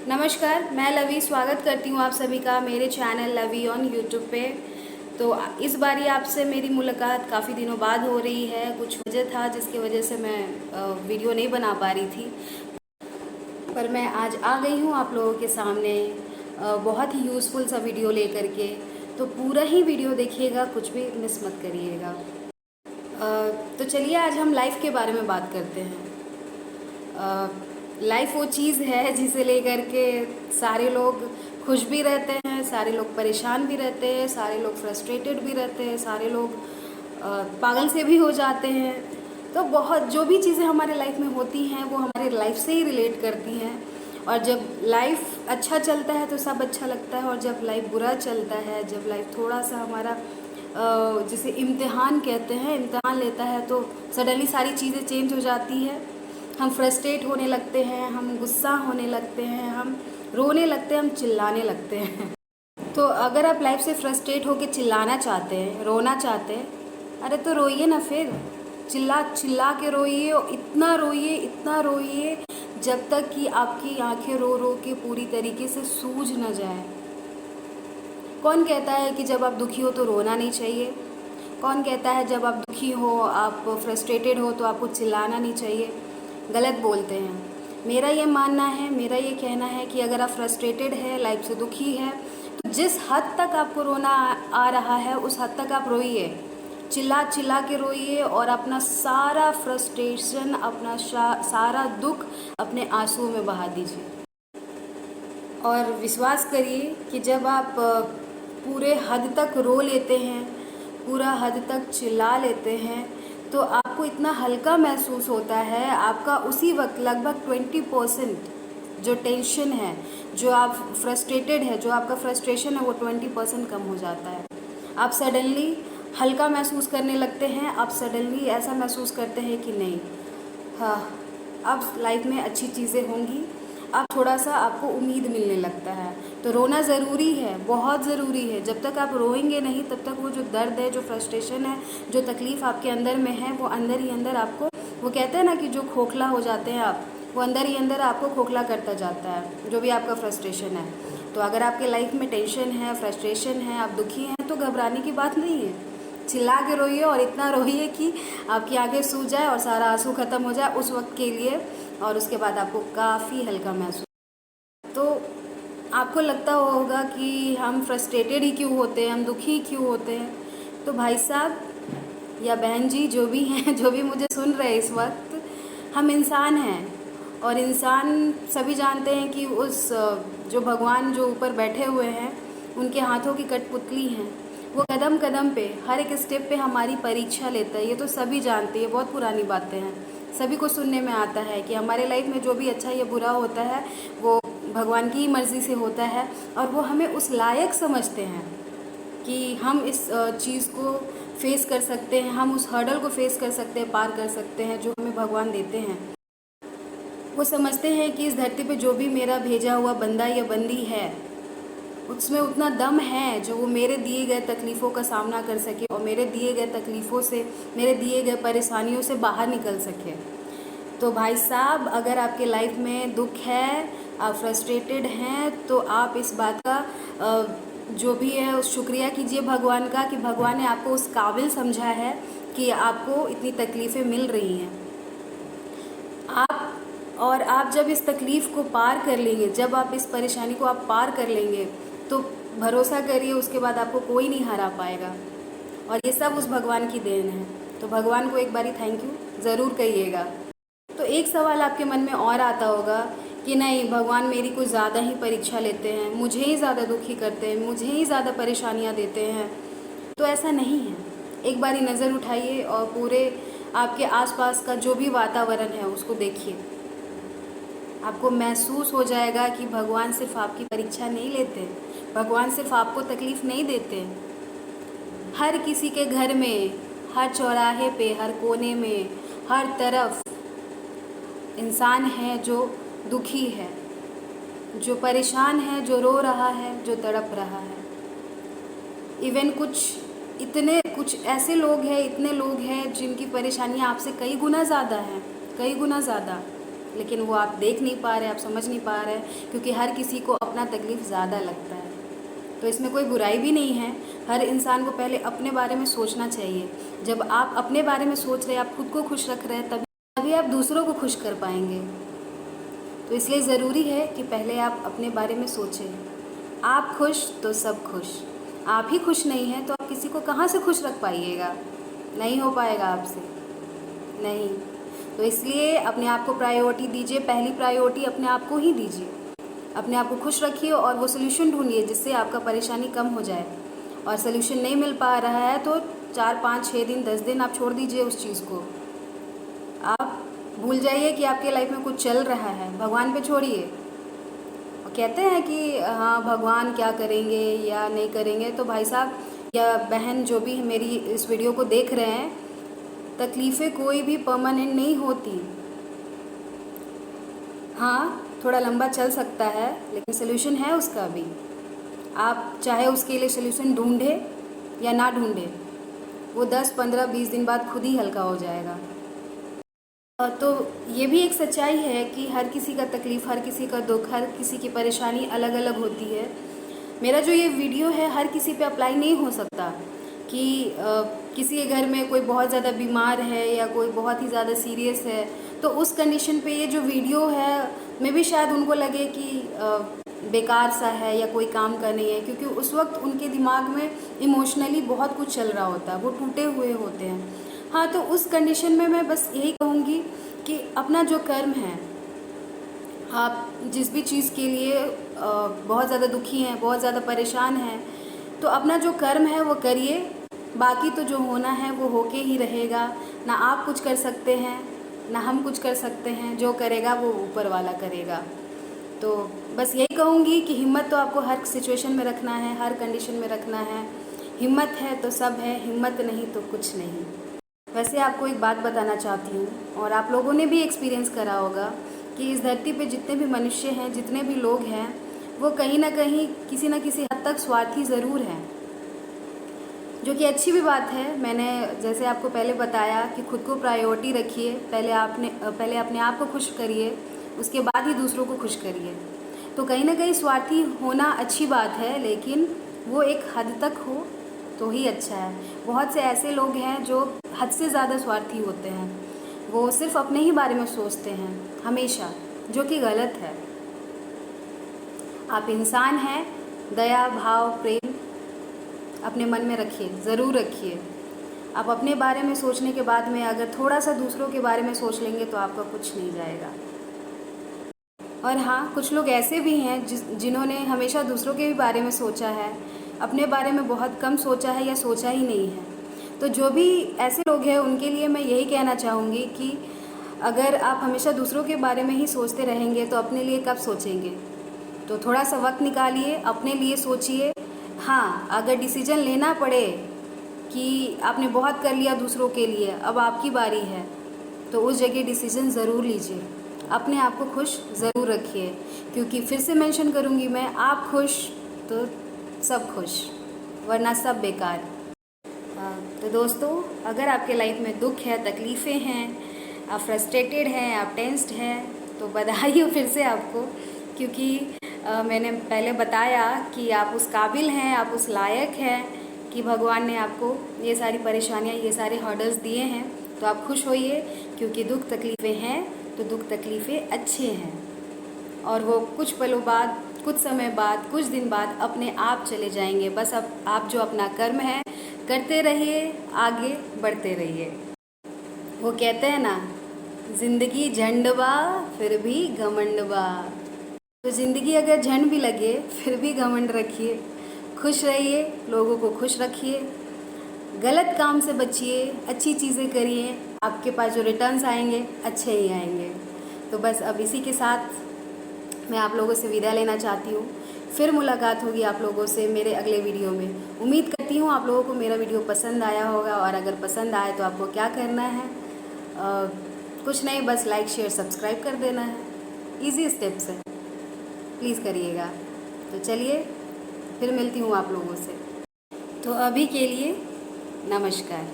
नमस्कार, मैं लवी स्वागत करती हूँ आप सभी का मेरे चैनल लवी ऑन यूट्यूब पे। तो इस बारी आपसे मेरी मुलाकात काफ़ी दिनों बाद हो रही है। कुछ वजह था जिसकी वजह से मैं वीडियो नहीं बना पा रही थी, पर मैं आज आ गई हूँ आप लोगों के सामने बहुत ही यूज़फुल सा वीडियो लेकर के। तो पूरा ही वीडियो देखिएगा, कुछ भी मिस मत करिएगा। तो चलिए आज हम लाइफ के बारे में बात करते हैं। लाइफ वो चीज़ है जिसे लेकर के सारे लोग खुश भी रहते हैं, सारे लोग परेशान भी रहते हैं, सारे लोग फ्रस्ट्रेटेड भी रहते हैं, सारे लोग पागल से भी हो जाते हैं। तो बहुत जो भी चीज़ें हमारे लाइफ में होती हैं वो हमारे लाइफ से ही रिलेट करती हैं। और जब लाइफ अच्छा चलता है तो सब अच्छा लगता है, और जब लाइफ बुरा चलता है, जब लाइफ थोड़ा सा हमारा जिसे इम्तिहान कहते हैं, इम्तिहान लेता है, तो सडनली सारी चीज़ें चेंज हो जाती है। हम फ्रस्ट्रेट होने लगते हैं, हम गुस्सा होने लगते हैं, हम रोने लगते हैं, हम चिल्लाने लगते हैं। तो अगर आप लाइफ से फ्रस्ट्रेट होकर चिल्लाना चाहते हैं, रोना चाहते हैं, अरे तो रोइए ना फिर। चिल्ला चिल्ला के रोइए, और इतना रोइए जब तक कि आपकी आंखें रो रो के पूरी तरीके से सूज न जाए। कौन कहता है कि जब आप दुखी हो तो रोना नहीं चाहिए? कौन कहता है जब आप दुखी हो, आप फ्रस्ट्रेटेड हो तो आपको चिल्लाना नहीं चाहिए? गलत बोलते हैं। मेरा ये मानना है, मेरा ये कहना है कि अगर आप फ्रस्ट्रेटेड है, लाइफ से दुखी है, तो जिस हद तक आपको रोना आ रहा है उस हद तक आप रोइए। चिल्ला चिल्ला के रोइए और अपना सारा फ्रस्ट्रेशन, अपना सारा दुख अपने आंसुओं में बहा दीजिए। और विश्वास करिए कि जब आप पूरे हद तक रो लेते हैं, पूरा हद तक चिल्ला लेते हैं, तो आपको इतना हल्का महसूस होता है। आपका उसी वक्त लगभग 20% जो टेंशन है, जो आप फ्रस्ट्रेटेड है, जो आपका फ्रस्ट्रेशन है, वो 20% कम हो जाता है। आप सडनली हल्का महसूस करने लगते हैं। आप सडनली ऐसा महसूस करते हैं कि नहीं, हाँ, अब लाइफ में अच्छी चीज़ें होंगी। अब थोड़ा सा आपको उम्मीद मिलने लगता है। तो रोना ज़रूरी है, बहुत ज़रूरी है। जब तक आप रोएंगे नहीं तब तक वो जो दर्द है, जो फ्रस्ट्रेशन है, जो तकलीफ़ आपके अंदर में है, वो अंदर ही अंदर आपको, वो कहते हैं ना कि जो खोखला हो जाते हैं आप, वो अंदर ही अंदर आपको खोखला करता जाता है, जो भी आपका फ्रस्ट्रेशन है। तो अगर आपके लाइफ में टेंशन है, फ्रस्ट्रेशन है, आप दुखी हैं, तो घबराने की बात नहीं है। चिल्ला के रोइए, और इतना रोइए कि आपकी आंखें सूज जाए और सारा आंसू ख़त्म हो जाए उस वक्त के लिए, और उसके बाद आपको काफ़ी हल्का महसूस। तो आपको लगता होगा कि हम फ्रस्ट्रेटेड ही क्यों होते हैं, हम दुखी क्यों होते हैं? तो भाई साहब या बहन जी, जो भी हैं, जो भी मुझे सुन रहे हैं इस वक्त, हम इंसान हैं। और इंसान सभी जानते हैं कि उस जो भगवान जो ऊपर बैठे हुए हैं, उनके हाथों की कठपुतली हैं। वो कदम कदम पे, हर एक स्टेप पे हमारी परीक्षा लेता है। ये तो सभी जानते हैं, बहुत पुरानी बातें हैं, सभी को सुनने में आता है कि हमारे लाइफ में जो भी अच्छा या बुरा होता है वो भगवान की ही मर्ज़ी से होता है। और वो हमें उस लायक समझते हैं कि हम इस चीज़ को फेस कर सकते हैं, हम उस हर्डल को फेस कर सकते हैं, पार कर सकते हैं, जो हमें भगवान देते हैं। वो समझते हैं कि इस धरती पे जो भी मेरा भेजा हुआ बंदा या बंदी है, उसमें उतना दम है जो वो मेरे दिए गए तकलीफ़ों का सामना कर सके, और मेरे दिए गए तकलीफ़ों से, मेरे दिए गए परेशानियों से बाहर निकल सके। तो भाई साहब, अगर आपके लाइफ में दुख है, आप फ्रस्ट्रेटेड हैं, तो आप इस बात का जो भी है उस शुक्रिया कीजिए भगवान का, कि भगवान ने आपको उस काबिल समझा है कि आपको इतनी तकलीफ़ें मिल रही हैं। आप जब इस तकलीफ़ को पार कर लेंगे, जब आप इस परेशानी को आप पार कर लेंगे, तो भरोसा करिए उसके बाद आपको कोई नहीं हरा पाएगा। और ये सब उस भगवान की देन है। तो भगवान को एक बारी थैंक यू ज़रूर कहिएगा। तो एक सवाल आपके मन में और आता होगा कि नहीं, भगवान मेरी कुछ ज़्यादा ही परीक्षा लेते हैं, मुझे ही ज़्यादा दुखी करते हैं, मुझे ही ज़्यादा परेशानियाँ देते हैं। तो ऐसा नहीं है। एक बारी नज़र उठाइए और पूरे आपके आसपास का जो भी वातावरण है उसको देखिए। आपको महसूस हो जाएगा कि भगवान सिर्फ आपकी परीक्षा नहीं लेते, भगवान सिर्फ आपको तकलीफ़ नहीं देते। हर किसी के घर में, हर चौराहे पे, हर कोने में, हर तरफ इंसान है जो दुखी है, जो परेशान है, जो रो रहा है, जो तड़प रहा है। इवन कुछ ऐसे लोग हैं, इतने लोग हैं जिनकी परेशानियाँ आपसे कई गुना ज़्यादा हैं, कई गुना ज़्यादा। लेकिन वो आप देख नहीं पा रहे, आप समझ नहीं पा रहे, क्योंकि हर किसी को अपना तकलीफ़ ज़्यादा लगता है। तो इसमें कोई बुराई भी नहीं है। हर इंसान को पहले अपने बारे में सोचना चाहिए। जब आप अपने बारे में सोच रहे हैं, आप खुद को खुश रख रहे हैं, तभी आप दूसरों को खुश कर पाएंगे। तो इसलिए ज़रूरी है कि पहले आप अपने बारे में सोचें। आप खुश तो सब खुश। आप ही खुश नहीं हैं तो आप किसी को कहाँ से खुश रख पाइएगा? नहीं हो पाएगा आपसे, नहीं। तो इसलिए अपने आप को प्रायोरिटी दीजिए, पहली प्रायोरिटी अपने आप को ही दीजिए। अपने आप को खुश रखिए और वो सोल्यूशन ढूंढिए जिससे आपका परेशानी कम हो जाए। और सोल्यूशन नहीं मिल पा रहा है तो 4, 5, 6 दिन, 10 दिन आप छोड़ दीजिए उस चीज़ को। आप भूल जाइए कि आपके लाइफ में कुछ चल रहा है, भगवान पे छोड़िए। और कहते हैं कि हाँ भगवान क्या करेंगे या नहीं करेंगे, तो भाई साहब या बहन जो भी मेरी इस वीडियो को देख रहे हैं, तकलीफ़ें कोई भी परमानेंट नहीं होती। हाँ थोड़ा लंबा चल सकता है लेकिन सोल्यूशन है उसका भी। आप चाहे उसके लिए सोल्यूशन ढूंढे या ना ढूंढे, वो 10, 15, 20 दिन बाद खुद ही हल्का हो जाएगा। तो ये भी एक सच्चाई है कि हर किसी का तकलीफ़, हर किसी का दुख, हर किसी की परेशानी अलग अलग होती है। मेरा जो ये वीडियो है हर किसी पे अप्लाई नहीं हो सकता कि किसी के घर में कोई बहुत ज़्यादा बीमार है या कोई बहुत ही ज़्यादा सीरियस है, तो उस कंडीशन पे ये जो वीडियो है में भी शायद उनको लगे कि बेकार सा है या कोई काम का नहीं है, क्योंकि उस वक्त उनके दिमाग में इमोशनली बहुत कुछ चल रहा होता है, वो टूटे हुए होते हैं। हाँ तो उस कंडीशन में मैं बस यही कहूँगी कि अपना जो कर्म है, आप जिस भी चीज़ के लिए बहुत ज़्यादा दुखी हैं, बहुत ज़्यादा परेशान हैं, तो अपना जो कर्म है वो करिए। बाकी तो जो होना है वो होके ही रहेगा। ना आप कुछ कर सकते हैं, ना हम कुछ कर सकते हैं। जो करेगा वो ऊपर वाला करेगा। तो बस यही कहूँगी कि हिम्मत तो आपको हर सिचुएशन में रखना है, हर कंडीशन में रखना है। हिम्मत है तो सब है, हिम्मत नहीं तो कुछ नहीं। वैसे आपको एक बात बताना चाहती हूँ, और आप लोगों ने भी एक्सपीरियंस करा होगा कि इस धरती पे जितने भी मनुष्य हैं, जितने भी लोग हैं, वो कहीं ना कहीं किसी न किसी हद तक स्वार्थी ज़रूर हैं, जो कि अच्छी भी बात है। मैंने जैसे आपको पहले बताया कि खुद को प्रायोरिटी रखिए, पहले अपने आप को खुश करिए, उसके बाद ही दूसरों को खुश करिए। तो कहीं ना कहीं स्वार्थी होना अच्छी बात है, लेकिन वो एक हद तक हो तो ही अच्छा है। बहुत से ऐसे लोग हैं जो हद से ज़्यादा स्वार्थी होते हैं, वो सिर्फ अपने ही बारे में सोचते हैं हमेशा, जो कि गलत है। आप इंसान हैं, दया, भाव, प्रेम अपने मन में रखिए, ज़रूर रखिए। आप अपने बारे में सोचने के बाद में अगर थोड़ा सा दूसरों के बारे में सोच लेंगे तो आपका कुछ नहीं जाएगा। और हाँ, कुछ लोग ऐसे भी हैं जिन्होंने हमेशा दूसरों के भी बारे में सोचा है, अपने बारे में बहुत कम सोचा है या सोचा ही नहीं है। तो जो भी ऐसे लोग हैं उनके लिए मैं यही कहना चाहूँगी कि अगर आप हमेशा दूसरों के बारे में ही सोचते रहेंगे तो अपने लिए कब सोचेंगे? तो थोड़ा सा वक्त निकालिए, अपने लिए सोचिए। हाँ, अगर डिसीजन लेना पड़े कि आपने बहुत कर लिया दूसरों के लिए, अब आपकी बारी है, तो उस जगह डिसीजन ज़रूर लीजिए। अपने आप को खुश ज़रूर रखिए, क्योंकि फिर से मेंशन करूँगी मैं, आप खुश तो सब खुश, वरना सब बेकार। तो दोस्तों, अगर आपके लाइफ में दुख है, तकलीफ़ें हैं, आप फ्रस्ट्रेटेड हैं, आप टेंस्ड हैं, तो बधाई हो फिर से आपको, क्योंकि मैंने पहले बताया कि आप उस काबिल हैं, आप उस लायक हैं कि भगवान ने आपको ये सारी परेशानियाँ, ये सारे हर्डल्स दिए हैं। तो आप खुश होइए, क्योंकि दुख तकलीफ़ें हैं तो दुख तकलीफ़ें अच्छे हैं, और वो कुछ पलों बाद, कुछ समय बाद, कुछ दिन बाद अपने आप चले जाएंगे। बस अब आप जो अपना कर्म है करते रहिए, आगे बढ़ते रहिए। वो कहते हैं ना, ज़िंदगी झंडवा फिर भी घमंडवा। तो ज़िंदगी अगर झंड भी लगे फिर भी घमंड रखिए, खुश रहिए, लोगों को खुश रखिए, गलत काम से बचिए, अच्छी चीज़ें करिए, आपके पास जो रिटर्न्स आएंगे अच्छे ही आएंगे। तो बस अब इसी के साथ मैं आप लोगों से विदा लेना चाहती हूँ। फिर मुलाकात होगी आप लोगों से मेरे अगले वीडियो में। उम्मीद करती हूँ आप लोगों को मेरा वीडियो पसंद आया होगा, और अगर पसंद आए तो आपको क्या करना है, कुछ नहीं, बस लाइक, शेयर, सब्सक्राइब कर देना है। इजी स्टेप्स है, प्लीज़ करिएगा। तो चलिए फिर मिलती हूँ आप लोगों से। तो अभी के लिए नमस्कार।